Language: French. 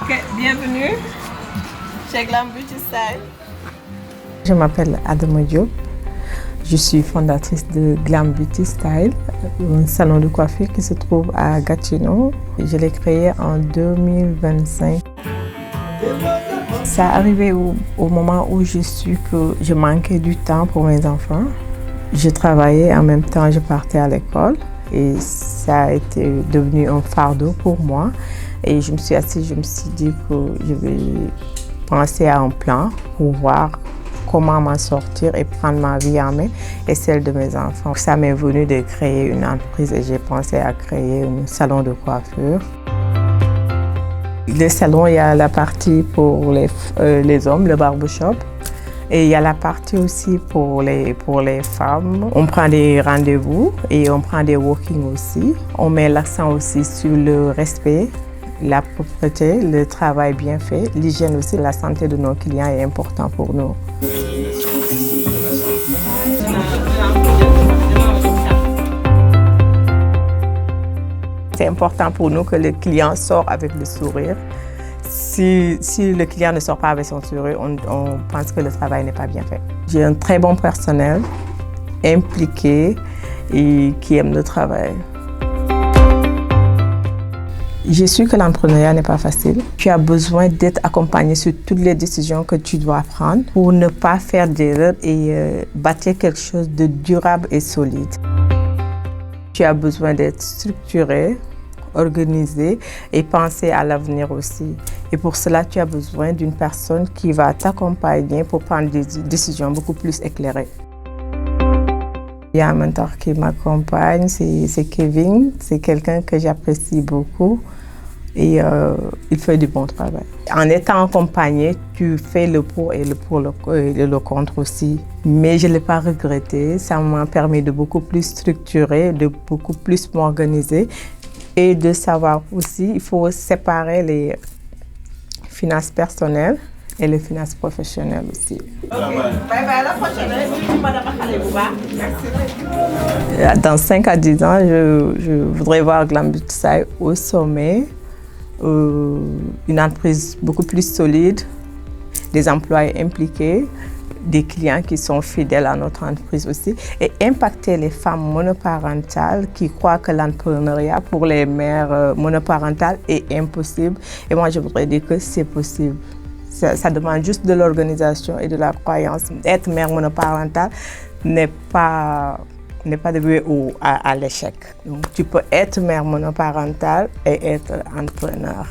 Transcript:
Ok, bienvenue chez Glam Beauty Style. Je m'appelle Adama Diop. Je suis fondatrice de Glam Beauty Style, un salon de coiffure qui se trouve à Gatineau. Je l'ai créé en 2025. Ça arrivait au moment où je suis que je manquais du temps pour mes enfants. Je travaillais, en même temps je partais à l'école et ça a été devenu un fardeau pour moi. Et je me suis assise, je me suis dit que je vais penser à un plan pour voir comment m'en sortir et prendre ma vie en main et celle de mes enfants. Ça m'est venu de créer une entreprise et j'ai pensé à créer un salon de coiffure. Le salon, il y a la partie pour les hommes, le barbershop. Et il y a la partie aussi pour les femmes. On prend des rendez-vous et on prend des walk-ins aussi. On met l'accent aussi sur le respect, la propreté, le travail bien fait. L'hygiène aussi, la santé de nos clients est important pour nous. C'est important pour nous que le client sorte avec le sourire. Si le client ne sort pas avec son sourire, on pense que le travail n'est pas bien fait. J'ai un très bon personnel, impliqué et qui aime le travail. Je suis que l'entrepreneuriat n'est pas facile. Tu as besoin d'être accompagné sur toutes les décisions que tu dois prendre pour ne pas faire d'erreurs et bâtir quelque chose de durable et solide. Tu as besoin d'être structuré, organisé et penser à l'avenir aussi. Et pour cela, tu as besoin d'une personne qui va t'accompagner pour prendre des décisions beaucoup plus éclairées. Il y a un mentor qui m'accompagne, c'est Kevin. C'est quelqu'un que j'apprécie beaucoup et il fait du bon travail. En étant accompagné, tu fais le pour et le contre aussi. Mais je ne l'ai pas regretté. Ça m'a permis de beaucoup plus structurer, de beaucoup plus m'organiser et de savoir aussi, il faut séparer les finances personnelles et les finances professionnelles aussi. Ok, bye bye, à la prochaine. Merci. Dans 5 à 10 ans, je voudrais voir Glam Beauty Style au sommet, une entreprise beaucoup plus solide, des employés impliqués, des clients qui sont fidèles à notre entreprise aussi et impacter les femmes monoparentales qui croient que l'entrepreneuriat pour les mères monoparentales est impossible. Et moi, je voudrais dire que c'est possible. Ça demande juste de l'organisation et de la croyance. Être mère monoparentale n'est pas dévoué à l'échec. Donc, tu peux être mère monoparentale et être entrepreneur.